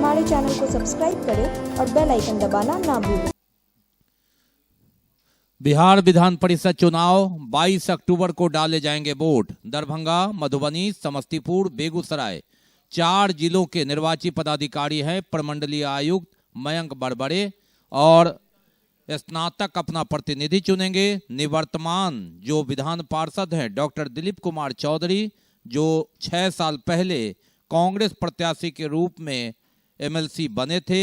हमारे चैनल को सब्सक्राइब करें और बेल आइकन दबाना ना भूलें। बिहार विधान परिषद चुनाव 22 अक्टूबर को डाले जाएंगे वोट। दरभंगा, मधुबनी, समस्तीपुर, बेगूसराय 4 जिलों के निर्वाची पदाधिकारी हैं प्रमंडलीय आयुक्त मयंक बरबड़े और स्नातक अपना प्रतिनिधि चुनेंगे। निवर्तमान जो विधान पार्षद हैं डॉक्टर दिलीप कुमार चौधरी, जो 6 साल पहले कांग्रेस प्रत्याशी के रूप में एमएलसी बने थे।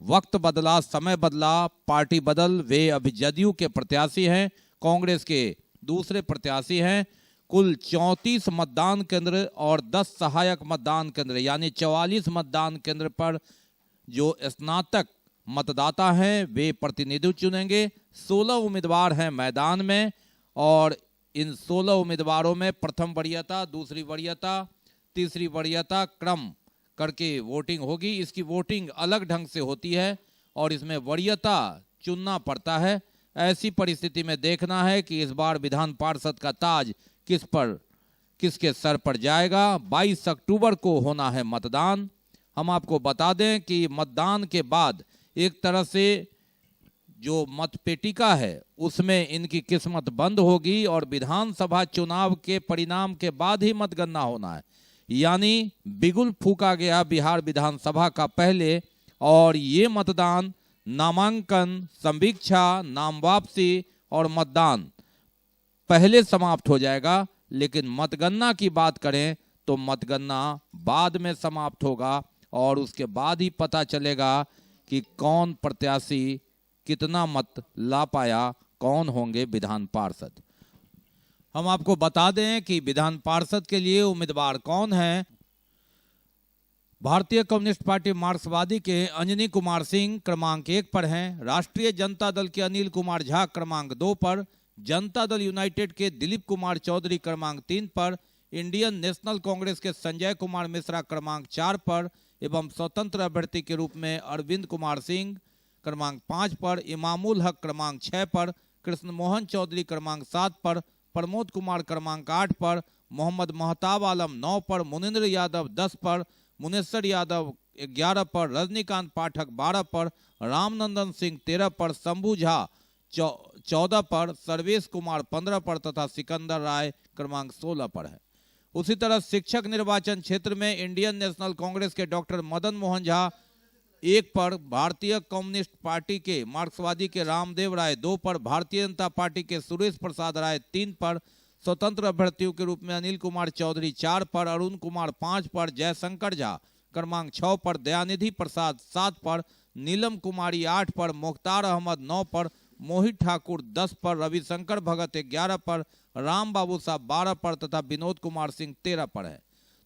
वक्त बदला, समय बदला, पार्टी बदल, वे अभी जदयू के प्रत्याशी हैं, कांग्रेस के दूसरे प्रत्याशी हैं। कुल 34 मतदान केंद्र और 10 सहायक मतदान केंद्र यानी 44 मतदान केंद्र पर जो स्नातक मतदाता हैं वे प्रतिनिधि चुनेंगे। 16 उम्मीदवार हैं मैदान में और इन 16 उम्मीदवारों में प्रथम वरीयता, दूसरी वरीयता, तीसरी वरीयता क्रम करके वोटिंग होगी। इसकी वोटिंग अलग ढंग से होती है और इसमें वरीयता चुनना पड़ता है। ऐसी परिस्थिति में देखना है कि इस बार विधान पार्षद का ताज किसके सर पर जाएगा। 22 अक्टूबर को होना है मतदान। हम आपको बता दें कि मतदान के बाद एक तरह से जो मतपेटिका है उसमें इनकी किस्मत बंद होगी और विधानसभा चुनाव के परिणाम के बाद ही मतगणना होना है। यानी बिगुल फूका गया बिहार विधानसभा का पहले और ये मतदान, नामांकन, संवीक्षा, नाम वापसी और मतदान पहले समाप्त हो जाएगा। लेकिन मतगणना की बात करें तो मतगणना बाद में समाप्त होगा और उसके बाद ही पता चलेगा कि कौन प्रत्याशी कितना मत ला पाया, कौन होंगे विधान पार्षद। हम आपको बता दें कि विधान पार्षद के लिए उम्मीदवार कौन हैं। भारतीय कम्युनिस्ट पार्टी मार्क्सवादी के अंजनी कुमार सिंह क्रमांक 1 पर हैं। राष्ट्रीय जनता दल के अनिल कुमार झा क्रमांक 2 पर, जनता दल यूनाइटेड के दिलीप कुमार चौधरी क्रमांक 3 पर, इंडियन नेशनल कांग्रेस के संजय कुमार मिश्रा क्रमांक 4 पर एवं स्वतंत्र अभ्यर्थी के रूप में अरविंद कुमार सिंह क्रमांक 5 पर, इमामुल हक क्रमांक 6 पर, कृष्ण मोहन चौधरी क्रमांक 7 पर, प्रमोद कुमार क्रमांक 8 पर, मोहम्मद महताब आलम 9 पर, मुनिंद्र यादव 10 पर, मुनेश्वर यादव 11 पर, रजनीकांत पाठक 12 पर, रामनंदन सिंह 13 पर, शंभू झा 14 पर, सर्वेश कुमार 15 पर तथा सिकंदर राय क्रमांक 16 पर है। उसी तरह शिक्षक निर्वाचन क्षेत्र में इंडियन नेशनल कांग्रेस के डॉक्टर मदन मोहन झा 1 पर, भारतीय कम्युनिस्ट पार्टी के मार्क्सवादी के रामदेव राय 2 पर, भारतीय जनता पार्टी के सुरेश प्रसाद राय 3 पर, स्वतंत्र अभ्यर्थियों के रूप में अनिल कुमार चौधरी 4 पर, अरुण कुमार 5 पर, जयशंकर झा क्रमांक 6 पर, दयानिधि प्रसाद 7 पर, नीलम कुमारी 8 पर, मुख्तार अहमद 9 पर, मोहित ठाकुर 10 पर, रविशंकर भगत 11 पर, राम बाबू साहब 12 पर तथा विनोद कुमार सिंह 13 पर है।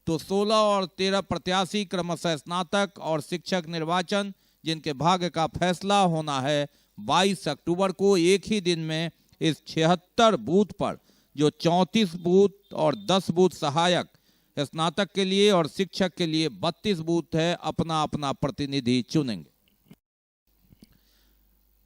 तो 16 और 13 प्रत्याशी क्रमशः स्नातक और शिक्षक निर्वाचन, जिनके भाग्य का फैसला होना है 22 अक्टूबर को। एक ही दिन में इस 76 बूथ पर जो 34 बूथ और 10 बूथ सहायक स्नातक के लिए और शिक्षक के लिए 32 बूथ है, अपना अपना प्रतिनिधि चुनेंगे।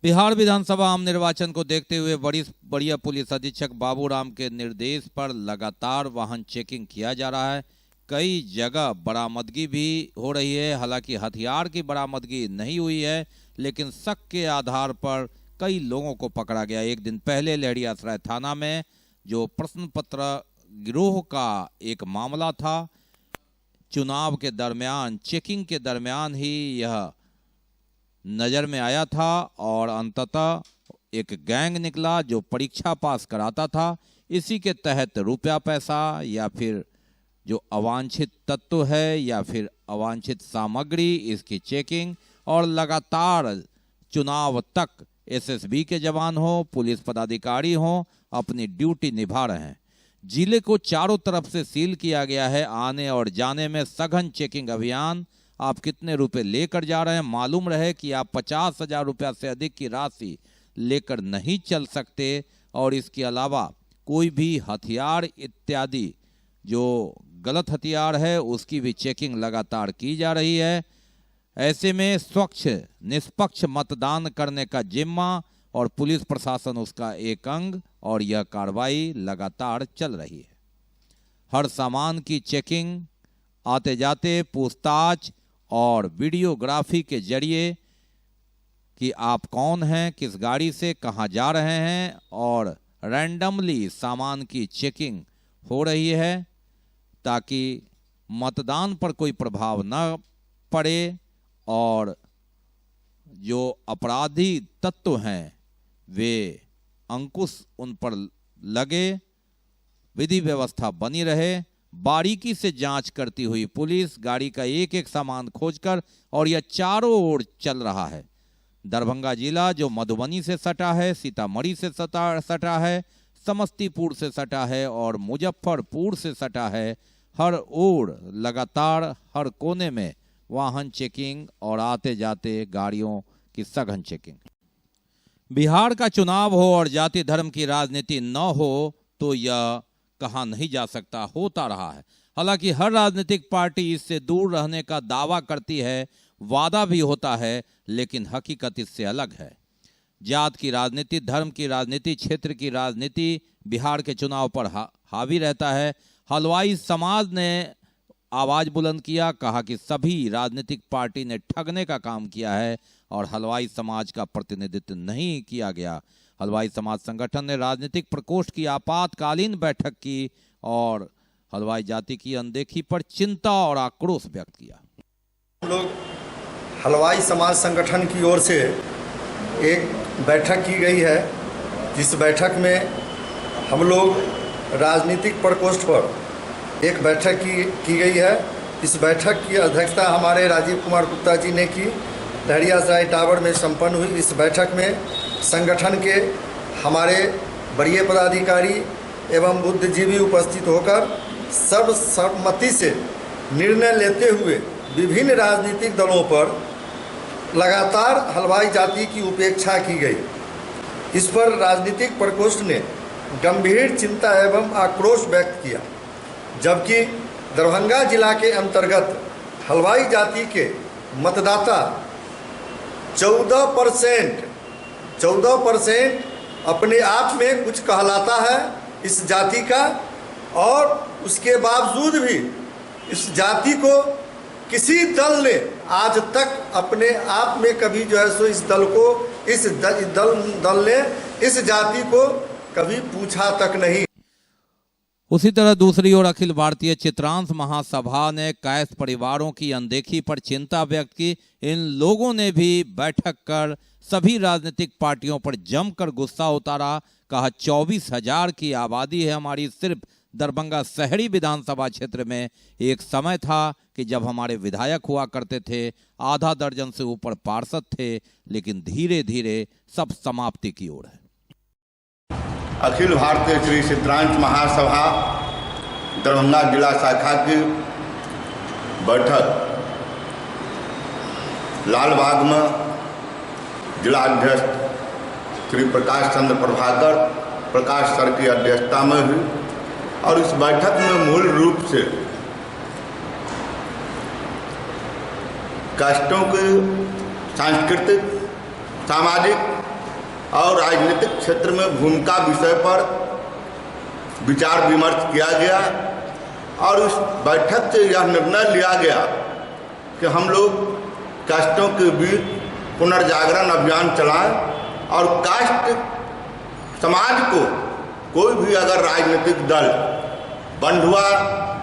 बिहार विधानसभा आम निर्वाचन को देखते हुए वरीय पुलिस अधीक्षक बाबूराम के निर्देश पर लगातार वाहन चेकिंग किया जा रहा है। कई जगह बरामदगी भी हो रही है। हालांकि हथियार की बरामदगी नहीं हुई है, लेकिन शक के आधार पर कई लोगों को पकड़ा गया। एक दिन पहले लहरियासराय थाना में जो प्रश्न पत्र गिरोह का एक मामला था, चुनाव के दरमियान, चेकिंग के दरमियान ही यह नज़र में आया था और अंततः एक गैंग निकला जो परीक्षा पास कराता था। इसी के तहत रुपया पैसा या फिर जो अवांछित तत्व है या फिर अवांछित सामग्री, इसकी चेकिंग और लगातार चुनाव तक एसएसबी के जवान हो, पुलिस पदाधिकारी हो, अपनी ड्यूटी निभा रहे हैं। जिले को चारों तरफ से सील किया गया है। आने और जाने में सघन चेकिंग अभियान। आप कितने रुपए लेकर जा रहे हैं, मालूम रहे कि आप 50,000 रुपया से अधिक की राशि लेकर नहीं चल सकते और इसके अलावा कोई भी हथियार इत्यादि जो गलत हथियार है उसकी भी चेकिंग लगातार की जा रही है। ऐसे में स्वच्छ निष्पक्ष मतदान करने का जिम्मा और पुलिस प्रशासन उसका एक अंग और यह कार्रवाई लगातार चल रही है। हर सामान की चेकिंग, आते जाते पूछताछ और वीडियोग्राफी के जरिए कि आप कौन हैं, किस गाड़ी से कहां जा रहे हैं, और रैंडमली सामान की चेकिंग हो रही है ताकि मतदान पर कोई प्रभाव न पड़े और जो अपराधी तत्व हैं वे अंकुश उन पर लगे, विधि व्यवस्था बनी रहे। बारीकी से जांच करती हुई पुलिस गाड़ी का एक एक सामान खोजकर, और यह चारों ओर चल रहा है। दरभंगा जिला जो मधुबनी से सटा है, सीतामढ़ी से सटा है, समस्तीपुर से सटा है और मुजफ्फरपुर से सटा है, हर ओर लगातार हर कोने में वाहन चेकिंग और आते जाते गाड़ियों की सघन चेकिंग। बिहार का चुनाव हो और जाति धर्म की राजनीति न हो तो यह कहा नहीं जा सकता, होता रहा है। हालांकि हर राजनीतिक पार्टी इससे दूर रहने का दावा करती है, वादा भी होता है, लेकिन हकीकत इससे अलग है। जात की राजनीति, धर्म की राजनीति, क्षेत्र की राजनीति बिहार के चुनाव पर हावी रहता है। हलवाई समाज ने आवाज बुलंद किया, कहा कि सभी राजनीतिक पार्टी ने ठगने का काम किया है और हलवाई समाज का प्रतिनिधित्व नहीं किया गया। हलवाई समाज संगठन ने राजनीतिक प्रकोष्ठ की आपातकालीन बैठक की और हलवाई जाति की अनदेखी पर चिंता और आक्रोश व्यक्त किया। हम लोग हलवाई समाज संगठन की ओर से एक बैठक की गई है, जिस बैठक में हम लोग राजनीतिक प्रकोष्ठ पर एक बैठक की गई है। इस बैठक की अध्यक्षता हमारे राजीव कुमार गुप्ता जी ने की, लहरियासराय टावर में संपन्न हुई। इस बैठक में संगठन के हमारे वरीय पदाधिकारी एवं बुद्धिजीवी उपस्थित होकर सर्वसम्मति से निर्णय लेते हुए विभिन्न राजनीतिक दलों पर लगातार हलवाई जाति की उपेक्षा की गई। इस पर राजनीतिक प्रकोष्ठ ने गंभीर चिंता एवं आक्रोश व्यक्त किया, जबकि दरभंगा जिला के अंतर्गत हलवाई जाति के मतदाता 14% अपने आप में कुछ कहलाता है इस जाति का, और उसके बावजूद भी इस जाति को किसी दल ने आज तक अपने आप में कभी जो है सो इस दल ने इस जाति को कभी पूछा तक नहीं। उसी तरह दूसरी ओर अखिल भारतीय चित्रांश महासभा ने कैथ परिवारों की अनदेखी पर चिंता व्यक्त की। इन लोगों ने भी बैठक कर सभी राजनीतिक पार्टियों पर जमकर गुस्सा उतारा। कहा 24,000 की आबादी है हमारी सिर्फ दरभंगा शहरी विधानसभा क्षेत्र में। एक समय था कि जब हमारे विधायक हुआ करते थे, आधा दर्जन से ऊपर पार्षद थे, लेकिन धीरे धीरे सब समाप्ति की ओर है। अखिल भारतीय श्री चित्रांश महासभा दरभंगा जिला शाखा की बैठक लालबाग में जिला अध्यक्ष श्री प्रकाश चंद्र प्रकाश सर की अध्यक्षता में हुई, और इस बैठक में मूल रूप से कास्टों के सांस्कृतिक, सामाजिक और राजनीतिक क्षेत्र में भूमिका विषय पर विचार विमर्श किया गया, और इस बैठक से यह निर्णय लिया गया कि हम लोग कास्टों के बीच पुनर्जागरण अभियान चलाएं, और कास्ट समाज को कोई भी अगर राजनीतिक दल बंधुआ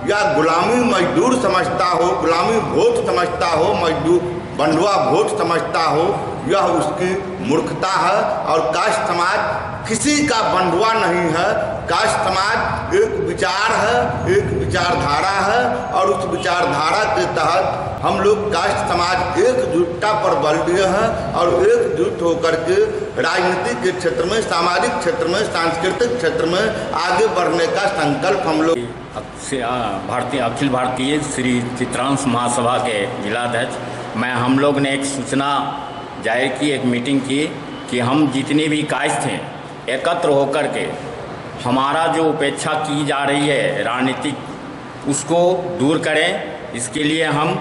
या गुलामी मजदूर समझता हो, गुलामी वोट समझता हो, मजदूर बंधुआ वोट समझता हो, यह उसकी मूर्खता है। और कास्ट समाज किसी का बंधुआ नहीं है। कास्ट समाज एक विचार है, एक विचारधारा है, और उस विचारधारा के तहत हम लोग कास्ट समाज एकजुटता पर बल दिए हैं, और एकजुट होकर के राजनीति के क्षेत्र में, सामाजिक क्षेत्र में, सांस्कृतिक क्षेत्र में आगे बढ़ने का संकल्प हम लोग अखिल भारतीय श्री चित्रांश महासभा के जिलाध्यक्ष मैं हम लोग ने एक सूचना जारी की, एक मीटिंग की कि हम जितने भी कास्ट हैं एकत्र होकर के हमारा जो उपेक्षा की जा रही है राजनीतिक, उसको दूर करें। इसके लिए हम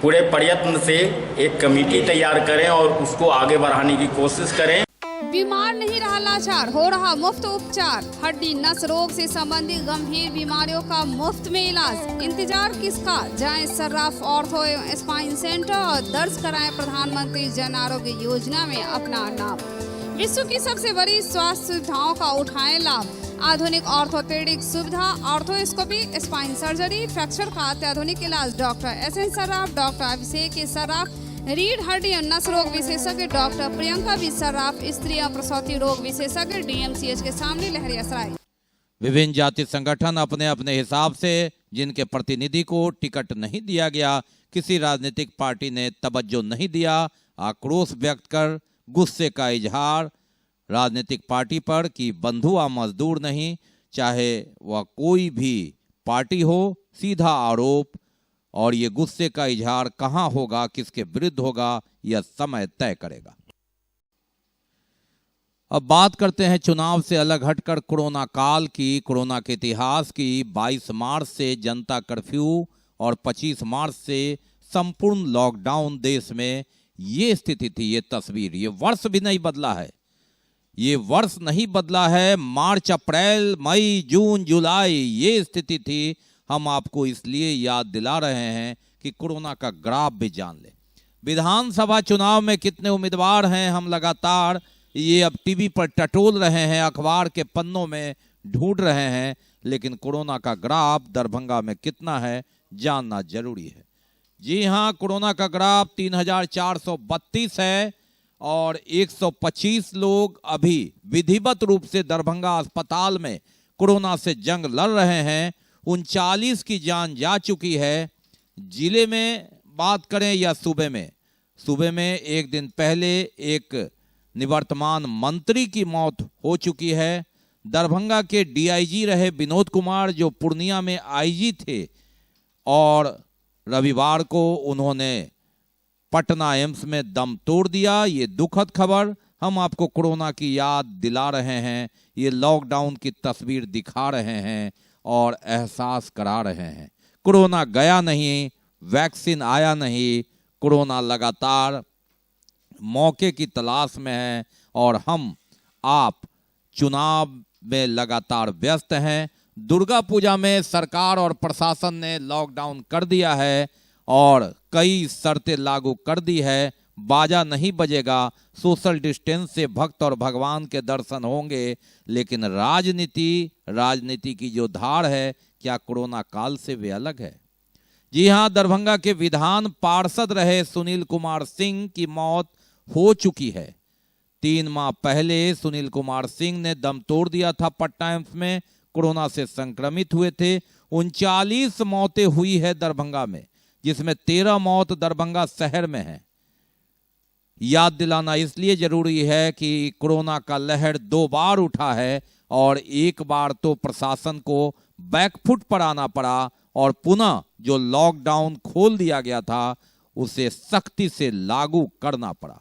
पूरे प्रयत्न से एक कमेटी तैयार करें और उसको आगे बढ़ाने की कोशिश करें। बीमार नहीं रहा लाचार, हो रहा मुफ्त उपचार। हड्डी नस रोग से संबंधित गंभीर बीमारियों का मुफ्त में इलाज। इंतजार किसका, जाएं सर्राफ ऑर्थो एवं स्पाइन सेंटर और दर्ज कराएं प्रधानमंत्री जन आरोग्य योजना में अपना नाम। विश्व की सबसे बड़ी स्वास्थ्य सुविधाओं का उठाएं लाभ। आधुनिक ऑर्थोपेडिक सुविधा, ऑर्थोस्कोपी, स्पाइन सर्जरी, फ्रैक्चर का अत्याधुनिक इलाज। डॉक्टर SN सर्राफ, डॉक्टर अभिषेक सर्राफ, रीढ़ हड्डी और नस रोग विशेषज्ञ डॉक्टर प्रियंका बी सर्राफ, स्त्री और प्रसूति रोग विशेषज्ञ DMCH के सामने लहरियासराय। विभिन्न जाति संगठन अपने अपने हिसाब से जिनके प्रतिनिधि को टिकट नहीं दिया गया, किसी राजनीतिक पार्टी ने तवज्जो नहीं दिया, आक्रोश व्यक्त कर गुस्से का इजहार राजनीतिक पार्टी पर कि बंधुआ मजदूर नहीं, चाहे वह कोई भी पार्टी हो, सीधा आरोप। और ये गुस्से का इजहार कहां होगा, किसके विरुद्ध होगा, यह समय तय करेगा। अब बात करते हैं चुनाव से अलग हटकर कोरोना काल की, कोरोना के इतिहास की। 22 मार्च से जनता कर्फ्यू और 25 मार्च से संपूर्ण लॉकडाउन देश में ये स्थिति थी, ये तस्वीर। ये वर्ष भी नहीं बदला है, ये वर्ष नहीं बदला है। मार्च, अप्रैल, मई, जून, जुलाई ये स्थिति थी। हम आपको इसलिए याद दिला रहे हैं कि कोरोना का ग्राफ भी जान ले। विधानसभा चुनाव में कितने उम्मीदवार हैं, हम लगातार ये अब टीवी पर टटोल रहे हैं, अखबार के पन्नों में ढूंढ रहे हैं, लेकिन कोरोना का ग्राफ दरभंगा में कितना है जानना जरूरी है। जी हां, कोरोना का ग्राफ 3432 है और 125 लोग अभी विधिवत रूप से दरभंगा अस्पताल में कोरोना से जंग लड़ रहे हैं। 39 की जान जा चुकी है। जिले में बात करें या सूबे में एक दिन पहले एक निवर्तमान मंत्री की मौत हो चुकी है। दरभंगा के DIG रहे विनोद कुमार, जो पूर्णिया में IG थे, और रविवार को उन्होंने पटना एम्स में दम तोड़ दिया। ये दुखद खबर हम आपको कोरोना की याद दिला रहे हैं, ये लॉकडाउन की तस्वीर दिखा रहे हैं और एहसास करा रहे हैं। कोरोना गया नहीं, वैक्सीन आया नहीं, कोरोना लगातार मौके की तलाश में है और हम आप चुनाव में लगातार व्यस्त हैं। दुर्गा पूजा में सरकार और प्रशासन ने लॉकडाउन कर दिया है और कई शर्तें लागू कर दी है। बाजा नहीं बजेगा, सोशल डिस्टेंस से भक्त और भगवान के दर्शन होंगे, लेकिन राजनीति की जो धार है, क्या कोरोना काल से वे अलग है? जी हां, दरभंगा के विधान पार्षद रहे सुनील कुमार सिंह की मौत हो चुकी है। 3 माह पहले सुनील कुमार सिंह ने दम तोड़ दिया था पटना एम्स में, कोरोना से संक्रमित हुए थे। 39 मौतें हुई है दरभंगा में, जिसमें 13 मौत दरभंगा शहर में है। याद दिलाना इसलिए जरूरी है कि कोरोना का लहर 2 बार उठा है और एक बार तो प्रशासन को बैकफुट पर आना पड़ा और पुनः जो लॉकडाउन खोल दिया गया था उसे सख्ती से लागू करना पड़ा।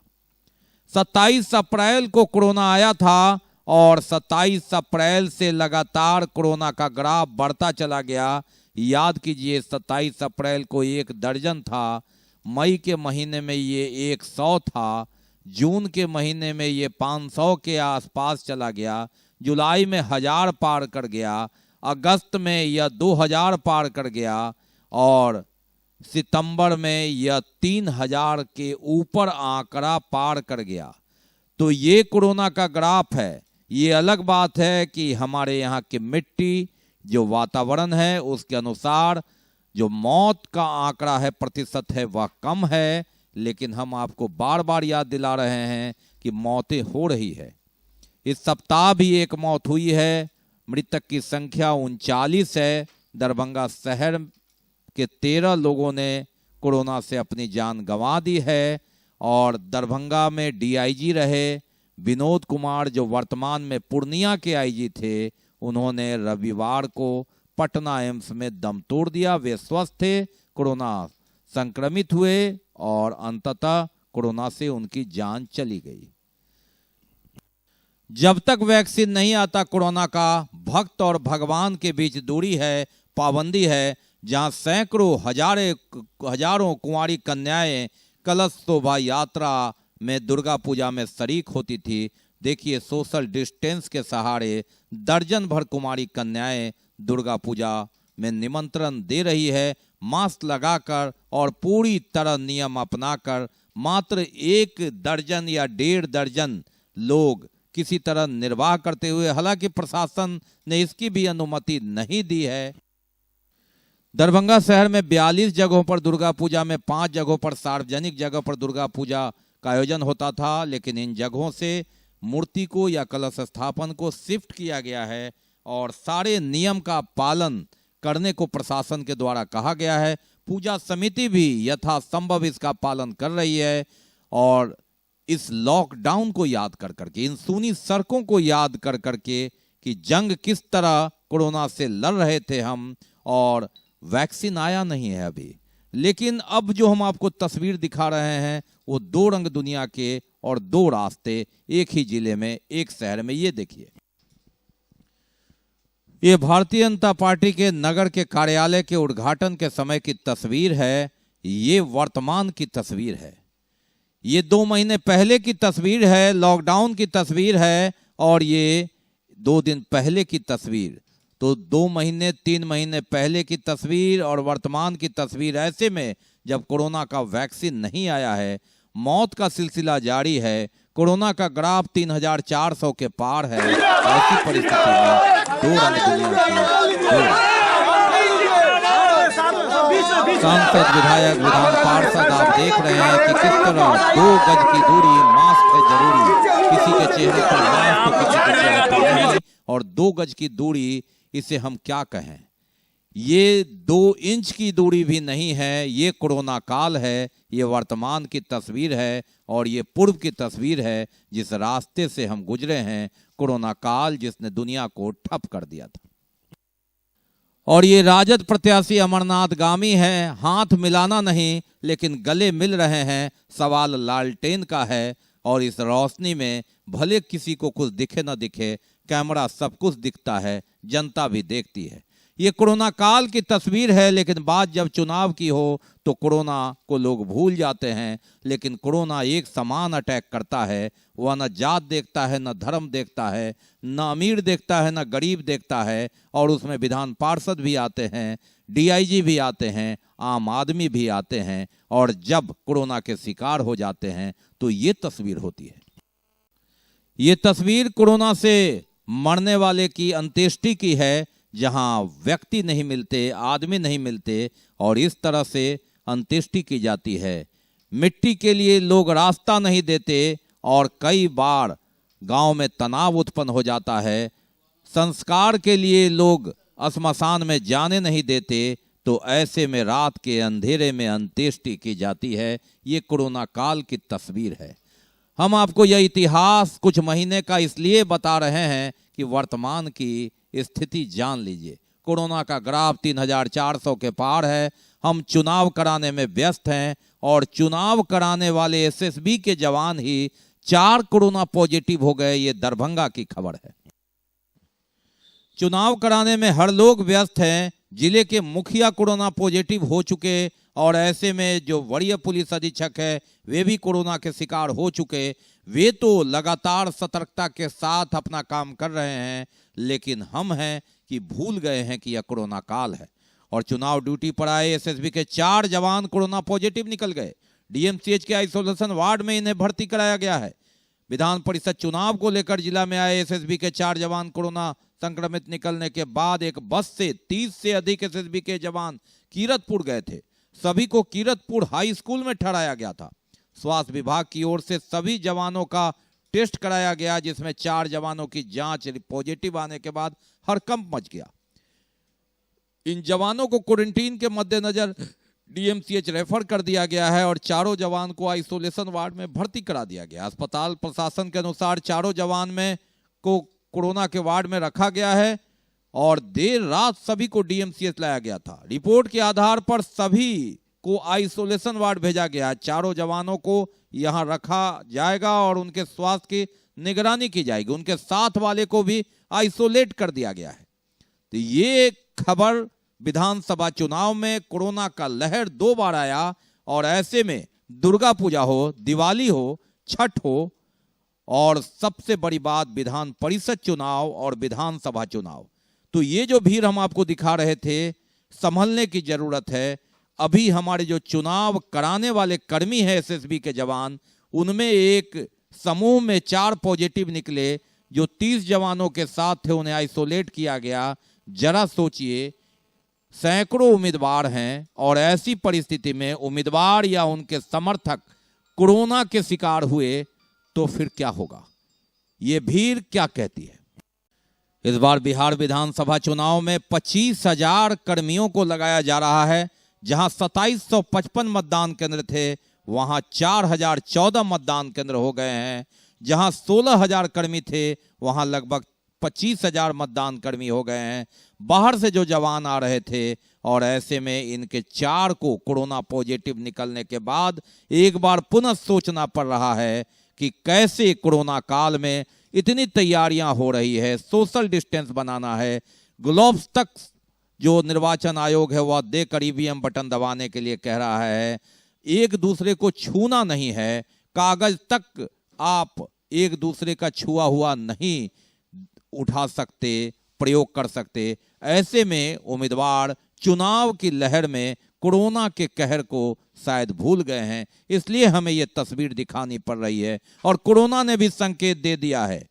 27 अप्रैल को कोरोना आया था और 27 अप्रैल से लगातार कोरोना का ग्राफ बढ़ता चला गया। याद कीजिए, 27 अप्रैल को 1 दर्जन था, मई के महीने में ये 100 था, जून के महीने में ये 500 के आसपास चला गया, जुलाई में 1000 पार कर गया, अगस्त में यह 2000 पार कर गया और सितंबर में यह 3000 के ऊपर आंकड़ा पार कर गया। तो ये कोरोना का ग्राफ है। ये अलग बात है कि हमारे यहाँ की मिट्टी, जो वातावरण है, उसके अनुसार जो मौत का आंकड़ा है, प्रतिशत है, वह कम है, लेकिन हम आपको बार बार याद दिला रहे हैं कि मौतें हो रही है। इस सप्ताह भी एक मौत हुई है, मृतक की संख्या 39 है। दरभंगा शहर के 13 लोगों ने कोरोना से अपनी जान गंवा दी है और दरभंगा में DIG रहे विनोद कुमार, जो वर्तमान में पूर्णिया के IG थे, उन्होंने रविवार को पटना एम्स में दम तोड़ दिया। वे स्वस्थ थे, कोरोना संक्रमित हुए और अंततः कोरोना से उनकी जान चली गई। जब तक वैक्सीन नहीं आता कोरोना का, भक्त और भगवान के बीच दूरी है, पाबंदी है। जहां सैकड़ों हजारों कुंवारी कन्याएं कलश शोभा यात्रा में दुर्गा पूजा में शरीक होती थी, देखिए सोशल डिस्टेंस के सहारे दर्जन भर कुमारी कन्याएं दुर्गा पूजा में निमंत्रण दे रही है, मास्क लगाकर और पूरी तरह नियम अपनाकर। मात्र 1 दर्जन या 1.5 दर्जन लोग किसी तरह निर्वाह करते हुए, हालांकि प्रशासन ने इसकी भी अनुमति नहीं दी है। दरभंगा शहर में 42 जगहों पर दुर्गा पूजा में 5 जगहों पर सार्वजनिक जगह पर दुर्गा पूजा का आयोजन होता था, लेकिन इन जगहों से मूर्ति को या कलश स्थापन को शिफ्ट किया गया है और सारे नियम का पालन करने को प्रशासन के द्वारा कहा गया है। पूजा समिति भी यथासंभव इसका पालन कर रही है और इस लॉकडाउन को याद कर करके, इन सूनी सड़कों को याद कर करके कि जंग किस तरह कोरोना से लड़ रहे थे हम, और वैक्सीन आया नहीं है अभी, लेकिन अब जो हम आपको तस्वीर दिखा रहे हैं वो 2 रंग दुनिया के और 2 रास्ते एक ही जिले में, एक शहर में। ये देखिए, ये भारतीय जनता पार्टी के नगर के कार्यालय के उद्घाटन के समय की तस्वीर है। ये वर्तमान की तस्वीर है, ये 2 महीने पहले की तस्वीर है, लॉकडाउन की तस्वीर है, और ये 2 दिन पहले की तस्वीर। तो 2 महीने 3 महीने पहले की तस्वीर और वर्तमान की तस्वीर, ऐसे में जब कोरोना का वैक्सीन नहीं आया है, मौत का सिलसिला जारी है, कोरोना का ग्राफ 3400 के पार है, ऐसी परिस्थिति में 2 रंग दुनिया की सांसद, विधायक, विधान पार्षद आप देख रहे हैं कि किस तरह 2 गज की दूरी, मास्क है जरूरी, किसी के चेहरे पर मास्क तो किसी के चेहरे पर नहीं, और 2 गज की दूरी इसे हम क्या कहें, ये 2 इंच की दूरी भी नहीं है। ये कोरोना काल है, ये वर्तमान की तस्वीर है और ये पूर्व की तस्वीर है जिस रास्ते से हम गुजरे हैं, कोरोना काल जिसने दुनिया को ठप कर दिया था। और ये राजद प्रत्याशी अमरनाथ गामी है, हाथ मिलाना नहीं लेकिन गले मिल रहे हैं, सवाल लालटेन का है। और इस रोशनी में भले किसी को कुछ दिखे ना दिखे, कैमरा सब कुछ दिखता है, जनता भी देखती है। ये कोरोना काल की तस्वीर है, लेकिन बात जब चुनाव की हो तो कोरोना को लोग भूल जाते हैं, लेकिन कोरोना एक समान अटैक करता है। वह न जात देखता है, न धर्म देखता है, न अमीर देखता है, न गरीब देखता है, और उसमें विधान पार्षद भी आते हैं, डीआईजी भी आते हैं, आम आदमी भी आते हैं, और जब कोरोना के शिकार हो जाते हैं तो ये तस्वीर होती है। ये तस्वीर कोरोना से मरने वाले की अंत्येष्टि की है, जहां व्यक्ति नहीं मिलते, आदमी नहीं मिलते, और इस तरह से अंत्येष्टि की जाती है। मिट्टी के लिए लोग रास्ता नहीं देते और कई बार गांव में तनाव उत्पन्न हो जाता है। संस्कार के लिए लोग श्मशान में जाने नहीं देते, तो ऐसे में रात के अंधेरे में अंत्येष्टि की जाती है। ये कोरोना काल की तस्वीर है। हम आपको यह इतिहास कुछ महीने का इसलिए बता रहे हैं कि वर्तमान की स्थिति जान लीजिए। कोरोना का ग्राफ 3400 के पार है। हम चुनाव कराने में व्यस्त हैं और चुनाव कराने वाले एसएसबी के जवान ही 4 कोरोना पॉजिटिव हो गए। ये दरभंगा की खबर है। चुनाव कराने में हर लोग व्यस्त हैं। जिले के मुखिया कोरोना पॉजिटिव हो चुके और ऐसे में जो वरीय पुलिस अधीक्षक है वे भी कोरोना के शिकार हो चुके। वे तो लगातार सतर्कता के साथ अपना काम कर रहे हैं, लेकिन हम हैं कि भूल गए हैं कि यह कोरोना काल है। और चुनाव ड्यूटी पर आए एसएसबी के 4 जवान कोरोना पॉजिटिव निकल गए। डीएमसीएच के आइसोलेशन वार्ड में इन्हें भर्ती कराया गया है। विधान परिषद चुनाव को लेकर जिला में आए एसएसबी के 4 जवान कोरोना संक्रमित निकलने के बाद एक बस से 30 से अधिक एसएसबी के जवान कीरतपुर गए थे। सभी को कीरतपुर हाई स्कूल में ठहराया गया था। स्वास्थ्य विभाग की ओर से सभी जवानों का टेस्ट कराया गया, जिसमें 4 जवानों की जांच पॉजिटिव आने के बाद हड़कंप मच गया। इन जवानों को क्वारंटीन के मद्देनजर डीएमसीएच रेफर कर दिया गया है और 4 जवान को आइसोलेशन वार्ड में भर्ती करा दिया गया। अस्पताल प्रशासन के अनुसार 4 जवान में को कोरोना के वार्ड में रखा गया है और देर रात सभी को डीएमसीएच लाया गया था। रिपोर्ट के आधार पर सभी को आइसोलेशन वार्ड भेजा गया। 4 जवानों को यहां रखा जाएगा और उनके स्वास्थ्य की निगरानी की जाएगी। उनके साथ वाले को भी आइसोलेट कर दिया गया है। तो ये खबर विधानसभा चुनाव में कोरोना का लहर 2 बार आया और ऐसे में दुर्गा पूजा हो, दिवाली हो, छठ हो और सबसे बड़ी बात विधान परिषद चुनाव और विधानसभा चुनाव। तो ये जो भीड़ हम आपको दिखा रहे थे, संभलने की जरूरत है। अभी हमारे जो चुनाव कराने वाले कर्मी हैं एसएसबी के जवान, उनमें एक समूह में 4 पॉजिटिव निकले। जो 30 जवानों के साथ थे उन्हें आइसोलेट किया गया। जरा सोचिए, सैकड़ों उम्मीदवार हैं और ऐसी परिस्थिति में उम्मीदवार या उनके समर्थक कोरोना के शिकार हुए तो फिर क्या होगा? ये भीड़ क्या कहती है? इस बार बिहार विधानसभा चुनाव में 25,000 कर्मियों को लगाया जा रहा है। जहां 2755 मतदान केंद्र थे, वहां 4014 मतदान केंद्र हो गए हैं। जहां 16,000 कर्मी थे, वहां लगभग 25,000 मतदान कर्मी हो गए हैं। बाहर से जो जवान आ रहे थे, और ऐसे में इनके 4 को कोरोना पॉजिटिव निकलने के बाद एक बार पुनः सोचना पड़ रहा है कि कैसे कोरोना काल में इतनी तैयारियां हो रही है। सोशल डिस्टेंस बनाना है, ग्लोव्स तक जो निर्वाचन आयोग है वह देकर ईवीएम बटन दबाने के लिए कह रहा है। एक दूसरे को छूना नहीं है, कागज तक आप एक दूसरे का छुआ हुआ नहीं उठा सकते, प्रयोग कर सकते। ऐसे में उम्मीदवार चुनाव की लहर में कोरोना के कहर को शायद भूल गए हैं, इसलिए हमें यह तस्वीर दिखानी पड़ रही है। और कोरोना ने भी संकेत दे दिया है,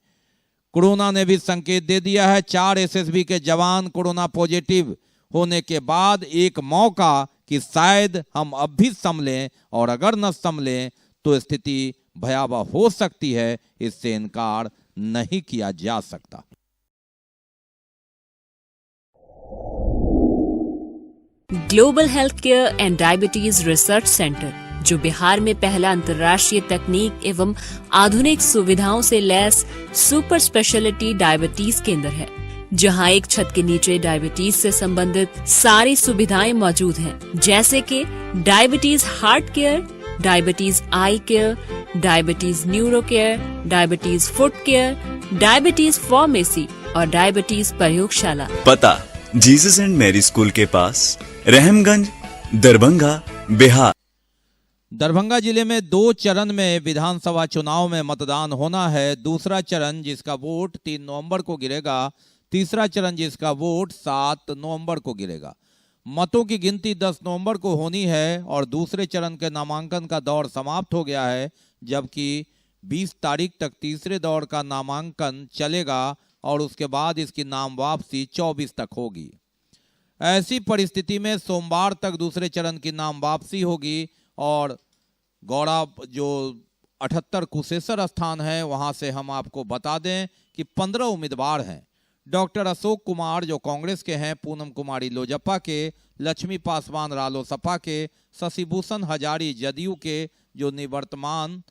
कोरोना ने भी संकेत दे दिया है। 4 एसएसबी के जवान कोरोना पॉजिटिव होने के बाद एक मौका कि शायद हम अब भी संभलें, और अगर न संभलें तो स्थिति भयावह हो सकती है, इससे इनकार नहीं किया जा सकता। Global health care and diabetes research centre, जो बिहार में पहला अंतर्राष्ट्रीय तकनीक एवं आधुनिक सुविधाओं से लैस सुपर स्पेशलिटी डायबिटीज केंद्र है, जहां एक छत के नीचे डायबिटीज से संबंधित सारी सुविधाएं मौजूद हैं, जैसे कि diabetes heart care, diabetes eye care, diabetes neuro care, diabetes foot care, diabetes pharmacy और डायबिटीज प्रयोगशाला। पता जीसस एंड मैरी स्कूल के पास, रहमगंज, दरभंगा, बिहार। दरभंगा जिले में 2 चरण में विधानसभा चुनाव में मतदान होना है। दूसरा चरण जिसका वोट 3 नवंबर को गिरेगा, तीसरा चरण जिसका वोट 7 नवंबर को गिरेगा। मतों की गिनती 10 नवंबर को होनी है और दूसरे चरण के नामांकन का दौर समाप्त हो गया है, जबकि 20 तारीख तक तीसरे दौर का नामांकन चलेगा और उसके बाद इसकी नाम वापसी 24 तक होगी। ऐसी परिस्थिति में सोमवार तक दूसरे चरण की नाम वापसी होगी और गौड़ा जो 78 कुशेश्वर स्थान है, वहां से हम आपको बता दें कि 15 उम्मीदवार हैं। डॉक्टर अशोक कुमार जो कांग्रेस के हैं, पूनम कुमारी लोजपा के, लक्ष्मी पासवान रालोसपा के, शशिभूषण हजारी जदयू के जो निवर्तमान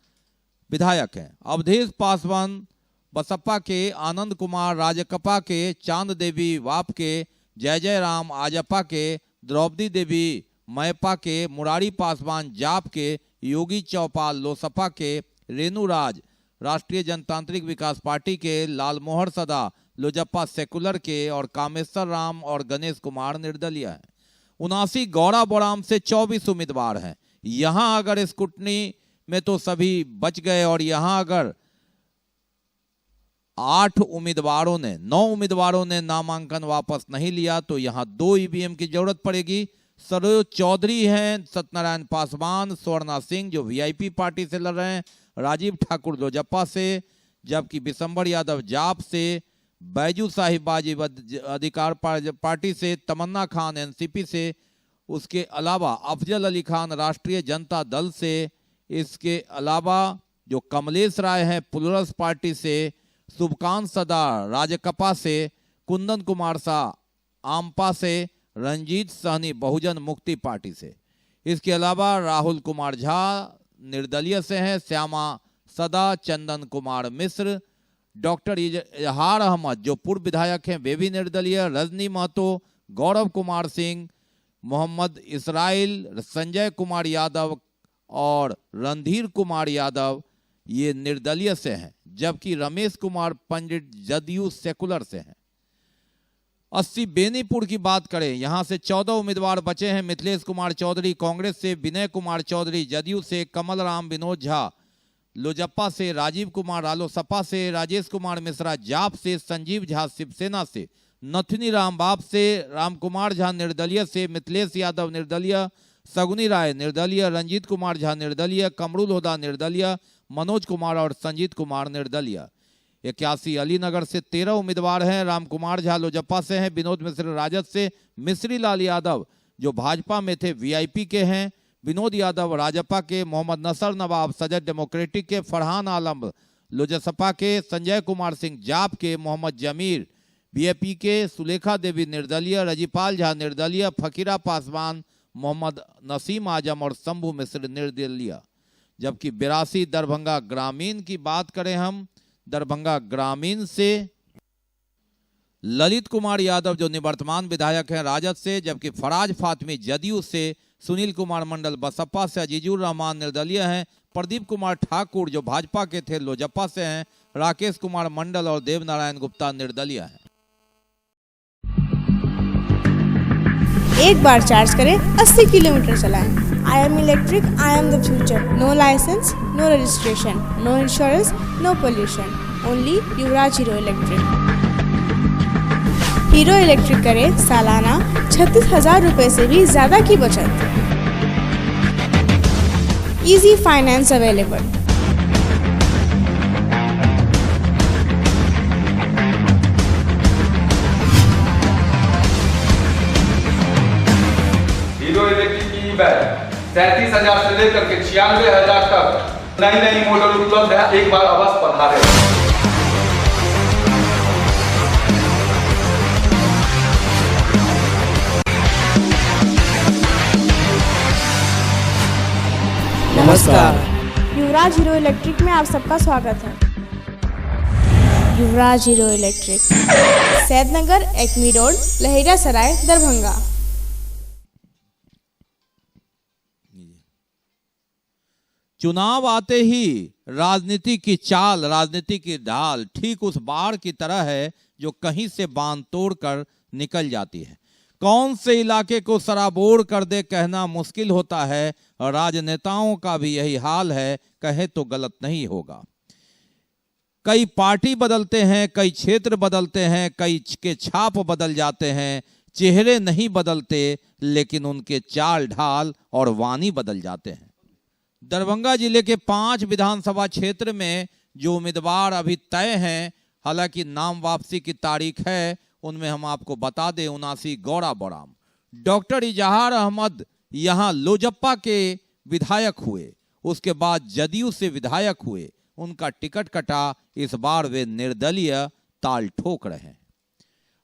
विधायक हैं, अवधेश पासवान बसपा के, आनंद कुमार राजकपा के, चांद देवी वाप के, जय जय राम आजपा के, द्रौपदी देवी मैपा के, मुरारी पासवान जाप के, योगी चौपाल लोसपा के, रेणु राज राष्ट्रीय जनतांत्रिक विकास पार्टी के, लालमोहर सदा लोजपा सेकुलर के और कामेश्वर राम और गणेश कुमार निर्दलीय हैं। 79 गौड़ा बोराम से 24 उम्मीदवार हैं। यहां अगर स्क्रूटनी में तो सभी बच गए और यहां अगर 9 उम्मीदवारों ने नामांकन वापस नहीं लिया तो यहां 2 ईवीएम की जरूरत पड़ेगी। सरोज चौधरी हैं, सत्यनारायण पासवान, स्वर्णा सिंह जो वीआईपी पार्टी से लड़ रहे हैं, राजीव ठाकुर लोजपा से, जबकि बिशंबर यादव जाप से, बैजू साहिब बाजी अधिकार पार्टी से, तमन्ना खान एनसीपी से, उसके अलावा अफजल अली खान राष्ट्रीय जनता दल से, इसके अलावा जो कमलेश राय हैं प्लुरल्स पार्टी से, शुभकांत सदा राजकपा से, कुंदन कुमार शाह आमपा से, रंजीत सहनी बहुजन मुक्ति पार्टी से। इसके अलावा राहुल कुमार झा निर्दलीय से हैं, श्यामा सदा, चंदन कुमार मिश्र, डॉक्टर इजहार अहमद जो पूर्व विधायक हैं वे भी निर्दलीय, रजनी महतो, गौरव कुमार सिंह, मोहम्मद इसराइल, संजय कुमार यादव और रणधीर कुमार यादव ये निर्दलीय से हैं, जबकि रमेश कुमार पंडित जदयू सेकुलर से हैं। 80 बेनीपुर की बात करें, यहां से 14 उम्मीदवार बचे हैं। मिथिलेश कुमार चौधरी कांग्रेस से, विनय कुमार चौधरी जदयू से, कमल राम विनोद झा लोजप्पा से, राजीव कुमार रालोसपा से, राजेश कुमार मिश्रा जाप से, संजीव झा शिवसेना से, नथुनी राम बाप से, रामकुमार झा निर्दलीय से, मिथिलेश यादव निर्दलीय, सगुनी राय निर्दलीय, रंजीत कुमार झा निर्दलीय, कमरुल हुदा निर्दलीय, मनोज कुमार और संजीत कुमार निर्दलीय। 81 अलीनगर से 13 उम्मीदवार हैं। रामकुमार झा लोजप्पा से हैं, विनोद मिश्र राजद से, मिश्री लाल यादव जो भाजपा में थे वीआईपी के हैं, विनोद यादव राजपा के, मोहम्मद नसर नवाब सजद डेमोक्रेटिक के, फरहान आलम लोजसपा के, संजय कुमार सिंह जाप के, मोहम्मद जमीर बीएपी के, सुलेखा देवी निर्दलीय, रजीपाल झा निर्दलीय, फकीरा पासवान, मोहम्मद नसीम आजम और शंभू मिश्र निर्दलीय। जबकि 82 दरभंगा ग्रामीण की बात करें हम, दरभंगा ग्रामीण से ललित कुमार यादव जो निवर्तमान विधायक हैं राजद से, जबकि फराज फातमी जदयू से, सुनील कुमार मंडल बसपा से, अजीजुर रहमान निर्दलीय हैं, प्रदीप कुमार ठाकुर जो भाजपा के थे लोजपा से हैं, राकेश कुमार मंडल और देवनारायण गुप्ता निर्दलीय हैं। एक बार चार्ज करें 80 किलोमीटर चलाएं। I am electric, I am the future. No licence, no registration, no insurance, no pollution. Only Yuvraj Hero Electric. Hero Electric करें सालाना 36,000 रुपए से भी ज्यादा की बचत। Easy finance available. Hero Electric की बैग 37,000 से लेकर के 96,000 तक नई नई मॉडल उपलब्ध है। एक बार अवश्य पधारें। नमस्कार। युवराज हीरो इलेक्ट्रिक में आप सबका स्वागत है। Yuvraj Hero Electric, Saidnagar, Acme road, Laheria Sarai, Darbhanga. चुनाव आते ही राजनीति की चाल, राजनीति की ढाल ठीक उस बाढ़ की तरह है जो कहीं से बांध तोड़कर निकल जाती है। कौन से इलाके को सराबोर कर दे कहना मुश्किल होता है, और राजनेताओं का भी यही हाल है, कहे तो गलत नहीं होगा। कई पार्टी बदलते हैं, कई क्षेत्र बदलते हैं, कई के छाप बदल जाते हैं, चेहरे नहीं बदलते लेकिन उनके चाल ढाल और वाणी बदल जाते हैं। दरभंगा जिले के 5 विधानसभा क्षेत्र में जो उम्मीदवार अभी तय हैं, हालांकि नाम वापसी की तारीख है, उनमें हम आपको बता दें 79 गौरा बोराम। डॉक्टर इजहार अहमद यहाँ लोजप्पा के विधायक हुए, उसके बाद जदयू से विधायक हुए, उनका टिकट कटा, इस बार वे निर्दलीय ताल ठोक रहे हैं।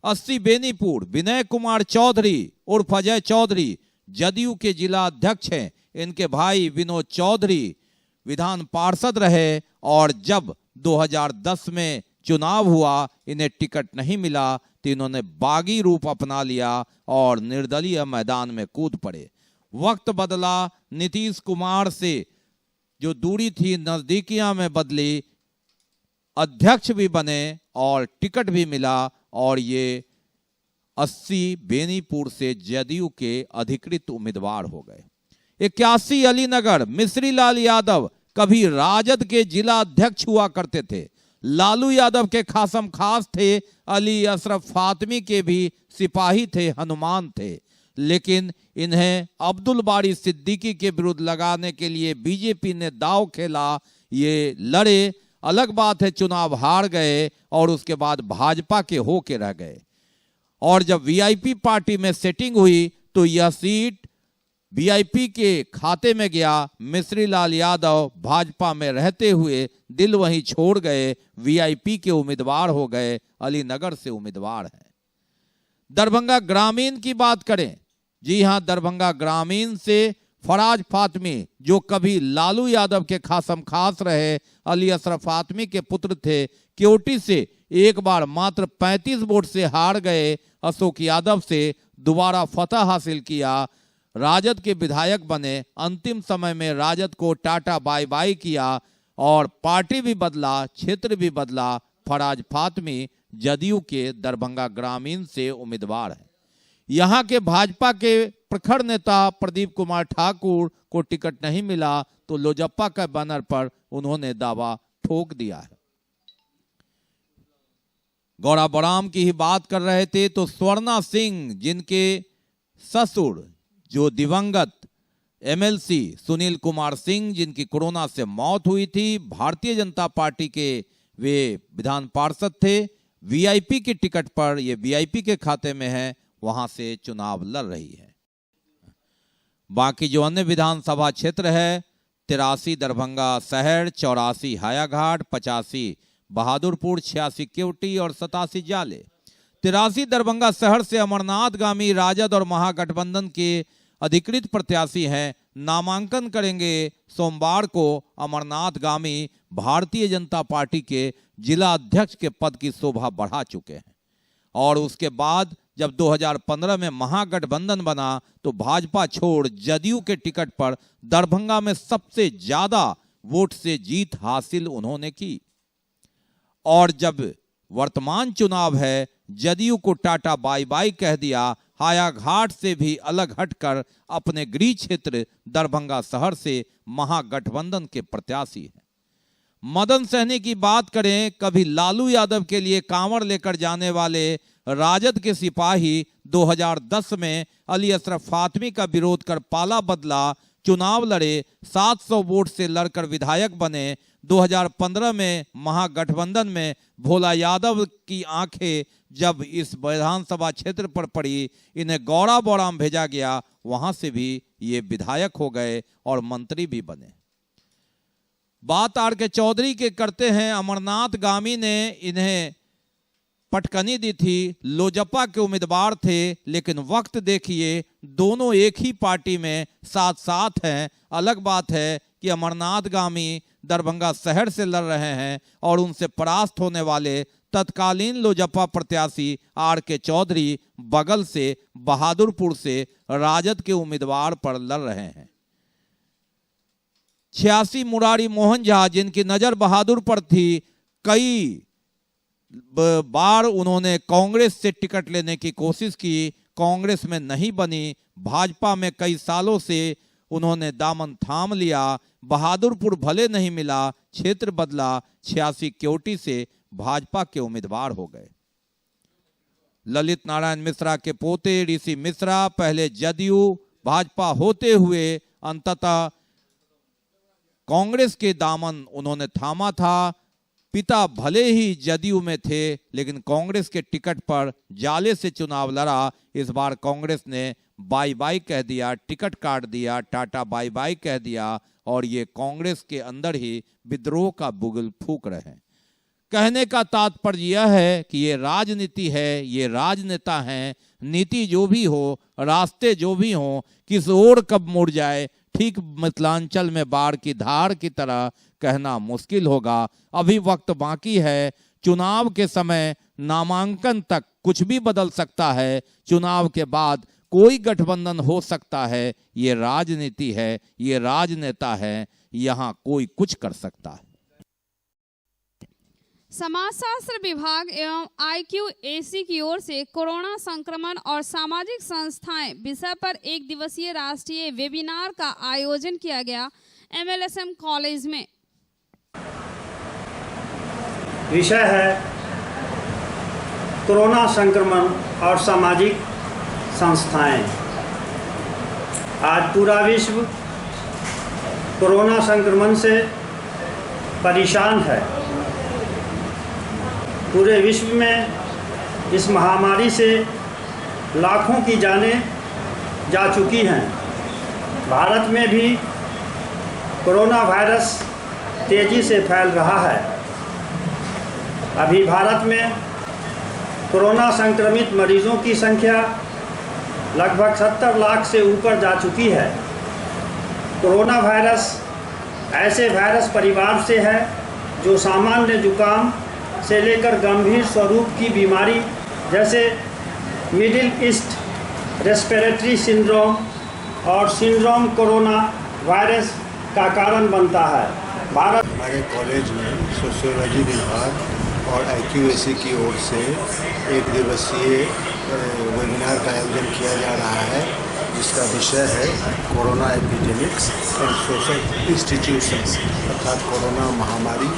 80 बेनीपुर, विनय कुमार चौधरी उर्फ अजय चौधरी जदयू के जिला अध्यक्ष हैं। इनके भाई विनोद चौधरी विधान पार्षद रहे, और जब 2010 में चुनाव हुआ, इन्हें टिकट नहीं मिला तो इन्होंने बागी रूप अपना लिया और निर्दलीय मैदान में कूद पड़े। वक्त बदला, नीतीश कुमार से जो दूरी थी नजदीकियां में बदली, अध्यक्ष भी बने और टिकट भी मिला, और ये 80 बेनीपुर से जदयू के अधिकृत उम्मीदवार हो गए। 81 अलीनगर, मिश्री लाल यादव कभी राजद के जिला अध्यक्ष हुआ करते थे, लालू यादव के खासम खास थे, अली अशरफ फातमी के भी सिपाही थे, हनुमान थे, लेकिन इन्हें अब्दुल बारी सिद्दीकी के विरुद्ध लगाने के लिए बीजेपी ने दांव खेला। ये लड़े, अलग बात है चुनाव हार गए और उसके बाद भाजपा के होके रह गए, और जब वीआईपी पार्टी में सेटिंग हुई तो यह सीट वीआईपी के खाते में गया। मिश्री लाल यादव भाजपा में रहते हुए दिल वहीं छोड़ गए, वीआईपी के उम्मीदवार हो गए, अलीनगर से उम्मीदवार हैं। दरभंगा ग्रामीण की बात करें, जी हां, दरभंगा ग्रामीण से फराज फातमी जो कभी लालू यादव के खासम खास रहे, अली अशरफ फातमी के पुत्र थे, केवटी से एक बार मात्र 35 वोट से हार गए, अशोक यादव से दोबारा फतह हासिल किया, राजद के विधायक बने, अंतिम समय में राजद को टाटा बाय बाय किया और पार्टी भी बदला, क्षेत्र भी बदला। फराज फातमी जदयू के दरभंगा ग्रामीण से उम्मीदवार है। यहाँ के भाजपा के प्रखर नेता प्रदीप कुमार ठाकुर को टिकट नहीं मिला तो लोजप्पा के बैनर पर उन्होंने दावा ठोक दिया है। गौरा बड़ाम की ही बात कर रहे थे तो स्वर्णा सिंह, जिनके ससुर जो दिवंगत एमएलसी सुनील कुमार सिंह, जिनकी कोरोना से मौत हुई थी, भारतीय जनता पार्टी के वे विधान पार्षद थे, वीआईपी की टिकट पर, ये वीआईपी के खाते में है, वहां से चुनाव लड़ रही है। बाकी जो अन्य विधानसभा क्षेत्र है, 83 दरभंगा शहर, 84 हायाघाट, 85 बहादुरपुर, 86 केवटी और 87 जाले। 83 दरभंगा शहर से अमरनाथ गामी राजद और महागठबंधन के अधिकृत प्रत्याशी हैं, नामांकन करेंगे सोमवार को। अमरनाथ गामी भारतीय जनता पार्टी के जिला अध्यक्ष के पद की शोभा बढ़ा चुके हैं और उसके बाद जब 2015 में महागठबंधन बना तो भाजपा छोड़ जदयू के टिकट पर दरभंगा में सबसे ज्यादा वोट से जीत हासिल उन्होंने की। और जब वर्तमान चुनाव है, जदयू को टाटा बाय बाय कह दिया। हायाघाट से भी अलग हटकर अपने गृह क्षेत्र दरभंगा शहर से महागठबंधन के प्रत्याशी हैं। मदन सहनी की बात करें, कभी लालू यादव के लिए कांवड़ लेकर जाने वाले राजद के सिपाही 2010 में अली अशरफ फातमी का विरोध कर पाला बदला, चुनाव लड़े, 700 वोट से लड़कर विधायक बने। 2015 में महागठबंधन में भोला यादव की आंखें जब इस विधानसभा क्षेत्र पर पड़ी, इन्हें गौड़ा बौड़ाम भेजा गया, वहां से भी ये विधायक हो गए और मंत्री भी बने। बात आर के चौधरी के करते हैं। अमरनाथ गामी ने इन्हें पटकनी दी थी, लोजपा के उम्मीदवार थे, लेकिन वक्त देखिए दोनों एक ही पार्टी में साथ साथ हैं। अलग बात है कि अमरनाथ गामी दरभंगा शहर से लड़ रहे हैं और उनसे परास्त होने वाले तत्कालीन लोजपा प्रत्याशी आर के चौधरी बगल से बहादुरपुर से राजद के उम्मीदवार पर लड़ रहे हैं। 86 मुरारी मोहन झा, जिनकी नजर बहादुर पर थी, कई बार उन्होंने कांग्रेस से टिकट लेने की कोशिश की, कांग्रेस में नहीं बनी। भाजपा में कई सालों से उन्होंने दामन थाम लिया, बहादुरपुर भले नहीं मिला, क्षेत्र बदला, 86 केवटी से भाजपा के उम्मीदवार हो गए। ललित नारायण मिश्रा के पोते ऋषि मिश्रा पहले जदयू भाजपा होते हुए अंततः कांग्रेस के दामन उन्होंने थामा था। पिता भले ही जदयू में थे, लेकिन कांग्रेस के टिकट पर जाले से चुनाव लड़ा। इस बार कांग्रेस ने बाय बाय कह दिया, टिकट काट दिया, टाटा बाय बाय कह दिया और ये कांग्रेस के अंदर ही विद्रोह का बुगल फूंक रहे हैं। कहने का तात्पर्य यह है कि ये राजनीति है, ये राजनेता हैं। नीति जो भी हो, रास्ते जो भी हो, किस ओर कब मुड़ जाए, ठीक मिथिलांचल में बाढ़ की धार की तरह कहना मुश्किल होगा। अभी वक्त बाकी है। चुनाव के समय नामांकन तक कुछ भी बदल सकता है, चुनाव के बाद कोई गठबंधन हो सकता है। ये राजनीति है, ये राजनेता है, यहाँ कोई कुछ कर सकता है। समाजशास्त्र विभाग एवं IQAC की ओर से कोरोना संक्रमण और सामाजिक संस्थाएं विषय पर एक दिवसीय राष्ट्रीय वेबिनार का आयोजन किया गया MLSM कॉलेज में। विषय है कोरोना संक्रमण और सामाजिक संस्थाएं। आज पूरा विश्व कोरोना संक्रमण से परेशान है। पूरे विश्व में इस महामारी से लाखों की जानें जा चुकी हैं। भारत में भी कोरोना वायरस तेज़ी से फैल रहा है। अभी भारत में कोरोना संक्रमित मरीजों की संख्या लगभग 70 लाख से ऊपर जा चुकी है। कोरोना वायरस ऐसे वायरस परिवार से है जो सामान्य जुकाम से लेकर गंभीर स्वरूप की बीमारी जैसे मिडिल ईस्ट रेस्पिरेटरी सिंड्रोम और सिंड्रोम कोरोना वायरस का कारण बनता है। भारत हमारे कॉलेज में सोशियोलॉजी विभाग और IQAC की ओर से एक दिवसीय वेबिनार का आयोजन किया जा रहा है, जिसका विषय है corona epidemics and social institutions, अर्थात कोरोना महामारी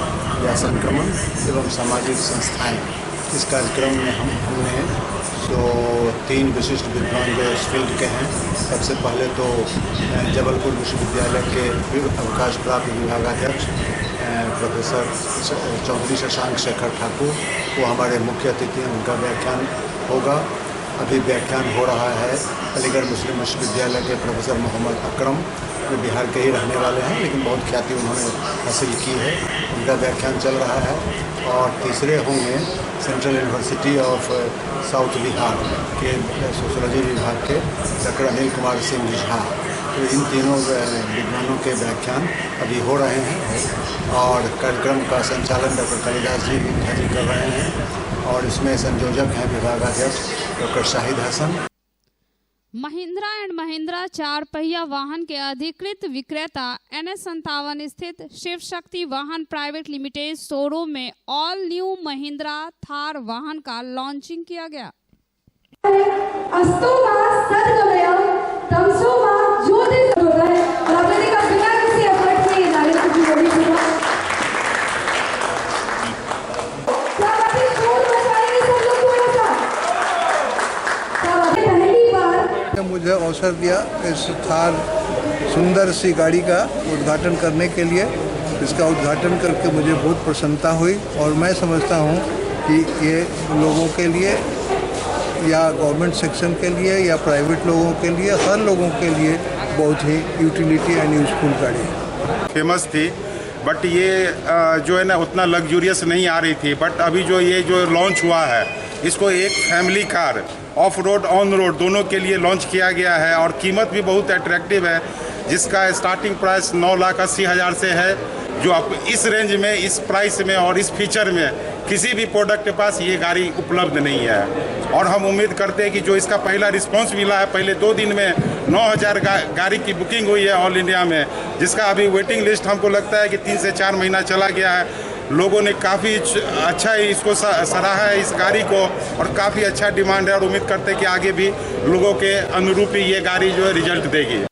या संक्रमण एवं सामाजिक संस्थाएं। इस कार्यक्रम में हमने जो 3 विशिष्ट विद्वान जो इस फील्ड के हैं, सबसे पहले तो जबलपुर विश्वविद्यालय के अवकाश प्राप्त विभागाध्यक्ष प्रोफेसर चौधरी शशांक शेखर ठाकुर, वो हमारे मुख्य अतिथि हैं, उनका व्याख्यान होगा। अभी व्याख्यान हो रहा है अलीगढ़ मुस्लिम विश्वविद्यालय के प्रोफेसर मोहम्मद अकरम, जो बिहार के ही रहने वाले हैं लेकिन बहुत ख्याति उन्होंने हासिल की है, उनका व्याख्यान चल रहा है। और तीसरे होंगे central university of south Bihar के सोशियोलॉजी विभाग के डॉक्टर अनिल कुमार सिंह झा। तो इन तीनों विद्वानों के व्याख्यान अभी हो रहे हैं और कार्यक्रम का संचालन डॉक्टर कालिदास जी कर रहे हैं और इसमें संयोजक हैं विभागाध्यक्ष डॉक्टर शाहिद हसन। महिंद्रा एंड महिंद्रा 4 पहिया वाहन के अधिकृत विक्रेता NS57 स्थित शिव शक्ति वाहन प्राइवेट लिमिटेड शोरूम में ऑल न्यू महिंद्रा थार वाहन का लॉन्चिंग किया गया। मुझे अवसर दिया इस थार सुंदर सी गाड़ी का उद्घाटन करने के लिए। इसका उद्घाटन करके मुझे बहुत प्रसन्नता हुई और मैं समझता हूँ कि ये लोगों के लिए या गवर्नमेंट सेक्शन के लिए या प्राइवेट लोगों के लिए, हर लोगों के लिए बहुत ही यूटिलिटी एंड यूजफुल गाड़ी है। फेमस थी बट ये जो है ना उतना लग्जूरियस नहीं आ रही थी, बट अभी जो ये जो लॉन्च हुआ है इसको एक family car of road on road दोनों के लिए लॉन्च किया गया है और कीमत भी बहुत अट्रैक्टिव है, जिसका स्टार्टिंग प्राइस 9,80,000 से है, जो आप इस रेंज में, इस प्राइस में और इस फीचर में किसी भी प्रोडक्ट के पास ये गाड़ी उपलब्ध नहीं है। और हम उम्मीद करते हैं कि जो इसका पहला रिस्पांस मिला है, पहले 2 दिन में 9,000 गाड़ी की बुकिंग हुई है ऑल इंडिया में, जिसका अभी वेटिंग लिस्ट हमको लगता है कि 3 से 4 महीना चला गया है। लोगों ने काफ़ी अच्छा इसको सराहा है इस गाड़ी को और काफ़ी अच्छा डिमांड है और उम्मीद करते हैं कि आगे भी लोगों के अनुरूप ही ये गाड़ी जो है रिजल्ट देगी।